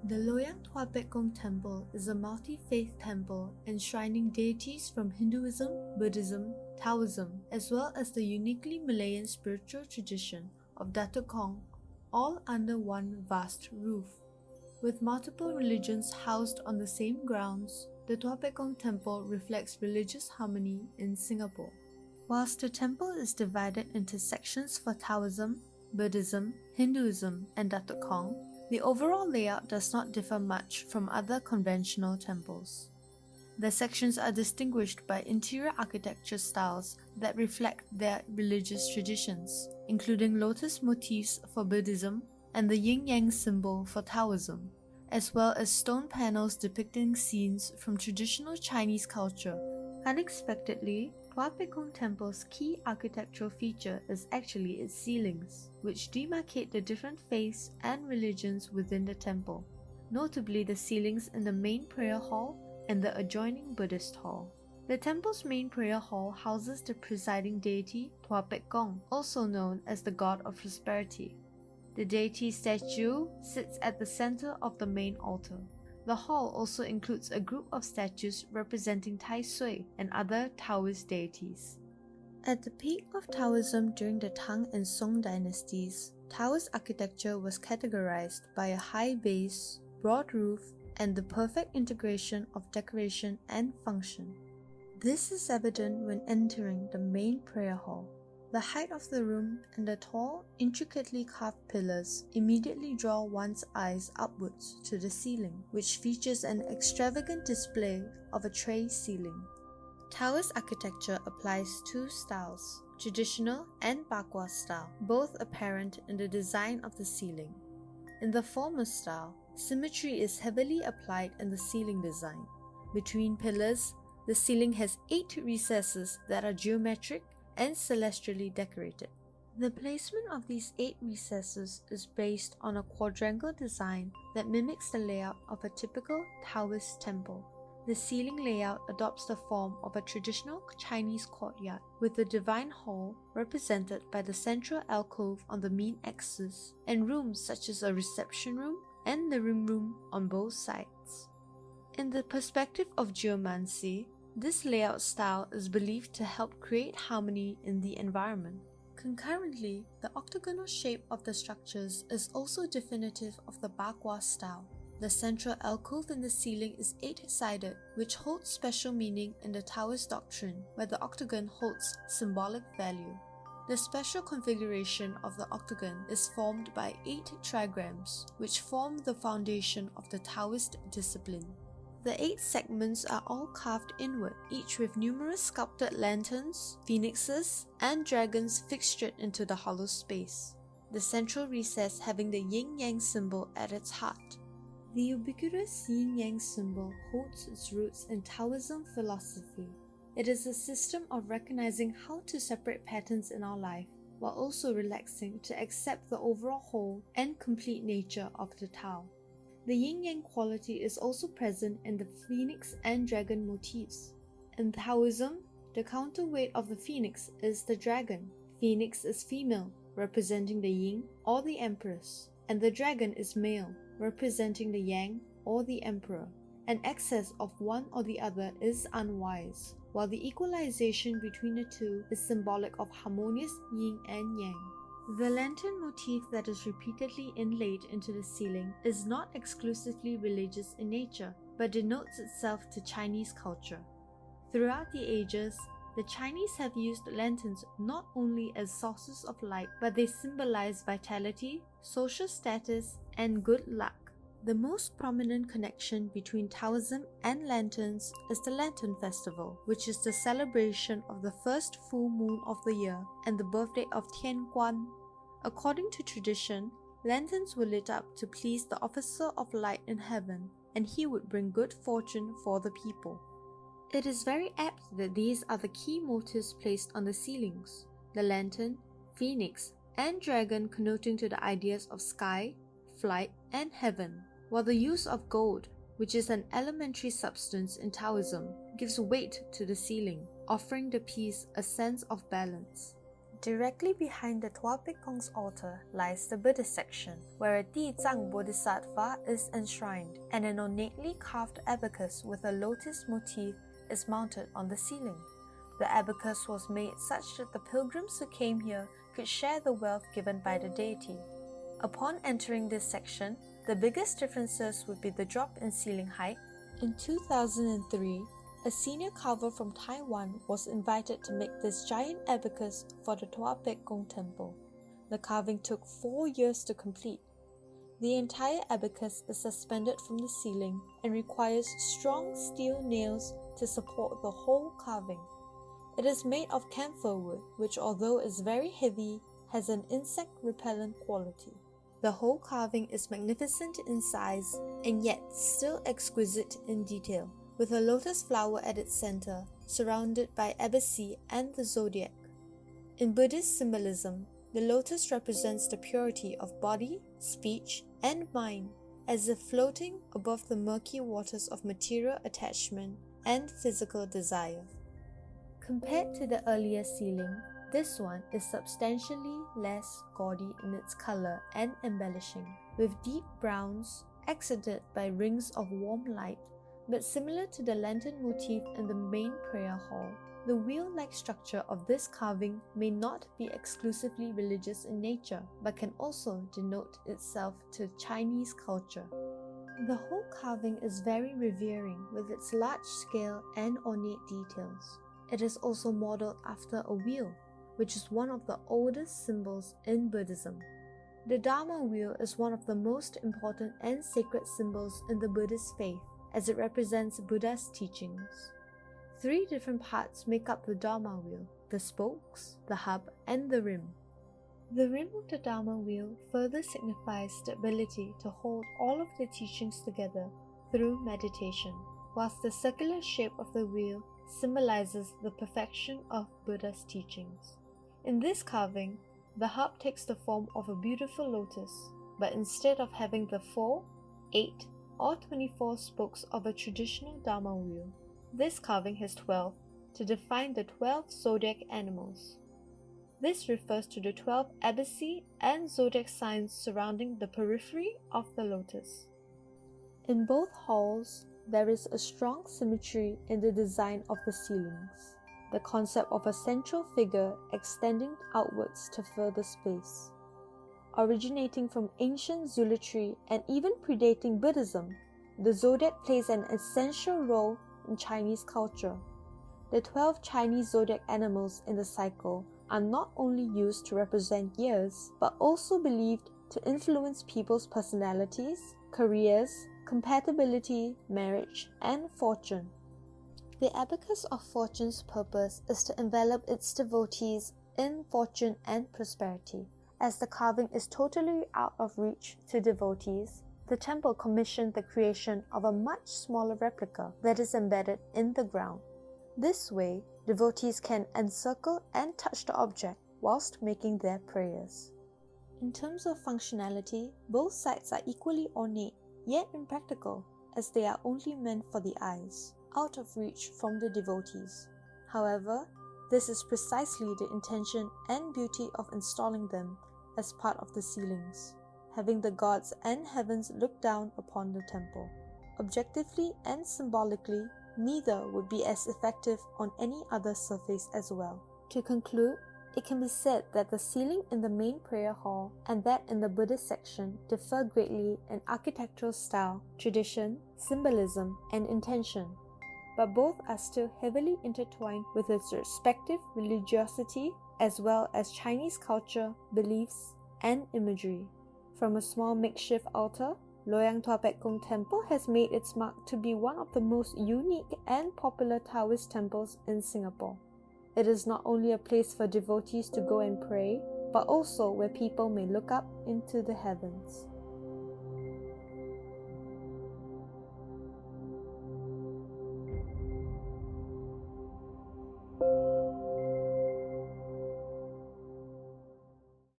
The Loyang Tua Pek temple is a multi-faith temple enshrining deities from Hinduism, Buddhism, Taoism, as well as the uniquely Malayan spiritual tradition of Datuk Kong, all under one vast roof. With multiple religions housed on the same grounds, the Tua Pek temple reflects religious harmony in Singapore. Whilst the temple is divided into sections for Taoism, Buddhism, Hinduism, and Datuk Kong, the overall layout does not differ much from other conventional temples. The sections are distinguished by interior architecture styles that reflect their religious traditions, including lotus motifs for Buddhism and the yin-yang symbol for Taoism, as well as stone panels depicting scenes from traditional Chinese culture. Unexpectedly, Tua Pek Temple's key architectural feature is actually its ceilings, which demarcate the different faiths and religions within the temple, notably the ceilings in the main prayer hall and the adjoining Buddhist hall. The temple's main prayer hall houses the presiding deity Tua Pek Kong, also known as the god of prosperity. The deity statue sits at the center of the main altar. The hall also includes a group of statues representing Tai Sui and other Taoist deities. At the peak of Taoism during the Tang and Song dynasties, Taoist architecture was categorized by a high base, broad roof, and the perfect integration of decoration and function. This is evident when entering the main prayer hall. The height of the room and the tall, intricately carved pillars immediately draw one's eyes upwards to the ceiling, which features an extravagant display of a tray ceiling. Taoist architecture applies two styles, traditional and Bakwa style, both apparent in the design of the ceiling. In the former style, symmetry is heavily applied in the ceiling design. Between pillars, the ceiling has 8 recesses that are geometric and celestially decorated. The placement of these 8 recesses is based on a quadrangle design that mimics the layout of a typical Taoist temple. The ceiling layout adopts the form of a traditional Chinese courtyard, with the divine hall represented by the central alcove on the mean axis, and rooms such as a reception room and living room on both sides. In the perspective of geomancy, this layout style is believed to help create harmony in the environment. Concurrently, the octagonal shape of the structures is also definitive of the Bakwa style. The central alcove in the ceiling is 8-sided, which holds special meaning in the Taoist doctrine, where the octagon holds symbolic value. The special configuration of the octagon is formed by 8 trigrams, which form the foundation of the Taoist discipline. The 8 segments are all carved inward, each with numerous sculpted lanterns, phoenixes, and dragons fixtured into the hollow space, the central recess having the yin-yang symbol at its heart. The ubiquitous yin-yang symbol holds its roots in Taoism philosophy. It is a system of recognizing how to separate patterns in our life, while also relaxing to accept the overall whole and complete nature of the Tao. The yin-yang quality is also present in the phoenix and dragon motifs. In Taoism, the counterweight of the phoenix is the dragon. Phoenix is female, representing the yin or the empress, and the dragon is male, representing the yang or the emperor. An excess of one or the other is unwise, while the equalization between the two is symbolic of harmonious yin and yang. The lantern motif that is repeatedly inlaid into the ceiling is not exclusively religious in nature, but denotes itself to Chinese culture. Throughout the ages, the Chinese have used lanterns not only as sources of light, but they symbolize vitality, social status, and good luck. The most prominent connection between Taoism and lanterns is the Lantern Festival, which is the celebration of the first full moon of the year and the birthday of Tian Guan. According to tradition, lanterns were lit up to please the officer of light in heaven, and he would bring good fortune for the people. It is very apt that these are the key motifs placed on the ceilings: the lantern, phoenix, and dragon connoting to the ideas of sky, flight, and heaven, while the use of gold, which is an elementary substance in Taoism, gives weight to the ceiling, offering the piece a sense of balance. Directly behind the Tua Pek Kong's altar lies the Buddhist section, where a Dizang Bodhisattva is enshrined, and an ornately carved abacus with a lotus motif is mounted on the ceiling. The abacus was made such that the pilgrims who came here could share the wealth given by the deity. Upon entering this section, the biggest differences would be the drop in ceiling height. In 2003, a senior carver from Taiwan was invited to make this giant abacus for the Tua Pek Kong temple. The carving took 4 years to complete. The entire abacus is suspended from the ceiling and requires strong steel nails to support the whole carving. It is made of camphor wood, which although is very heavy, has an insect-repellent quality. The whole carving is magnificent in size and yet still exquisite in detail, with a lotus flower at its center, surrounded by abaci and the zodiac. In Buddhist symbolism, the lotus represents the purity of body, speech, and mind, as if floating above the murky waters of material attachment and physical desire. Compared to the earlier ceiling, this one is substantially less gaudy in its color and embellishing, with deep browns accented by rings of warm light, but similar to the lantern motif in the main prayer hall. The wheel-like structure of this carving may not be exclusively religious in nature, but can also denote itself to Chinese culture. The whole carving is very revering with its large scale and ornate details. It is also modeled after a wheel, which is one of the oldest symbols in Buddhism. The Dharma wheel is one of the most important and sacred symbols in the Buddhist faith, as it represents Buddha's teachings. 3 different parts make up the Dharma wheel: the spokes, the hub, and the rim. The rim of the Dharma wheel further signifies the ability to hold all of the teachings together through meditation, whilst the circular shape of the wheel symbolizes the perfection of Buddha's teachings. In this carving, the hub takes the form of a beautiful lotus, but instead of having the 4, 8, or 24 spokes of a traditional Dharma wheel, this carving has 12 to define the 12 zodiac animals. This refers to the 12 abaci and zodiac signs surrounding the periphery of the lotus. In both halls, there is a strong symmetry in the design of the ceilings, the concept of a central figure extending outwards to further space. Originating from ancient Zulitry and even predating Buddhism, the zodiac plays an essential role in Chinese culture. The 12 Chinese zodiac animals in the cycle are not only used to represent years, but also believed to influence people's personalities, careers, compatibility, marriage, and fortune. The abacus of fortune's purpose is to envelop its devotees in fortune and prosperity. As the carving is totally out of reach to devotees, the temple commissioned the creation of a much smaller replica that is embedded in the ground. This way, devotees can encircle and touch the object whilst making their prayers. In terms of functionality, both sides are equally ornate, yet impractical, as they are only meant for the eyes, out of reach from the devotees. However, this is precisely the intention and beauty of installing them as part of the ceilings, having the gods and heavens look down upon the temple. Objectively and symbolically, neither would be as effective on any other surface as well. To conclude, it can be said that the ceiling in the main prayer hall and that in the Buddhist section differ greatly in architectural style, tradition, symbolism, and intention, but both are still heavily intertwined with its respective religiosity as well as Chinese culture, beliefs, and imagery. From a small makeshift altar, Loyang Tua Pek Temple has made its mark to be one of the most unique and popular Taoist temples in Singapore. It is not only a place for devotees to go and pray, but also where people may look up into the heavens.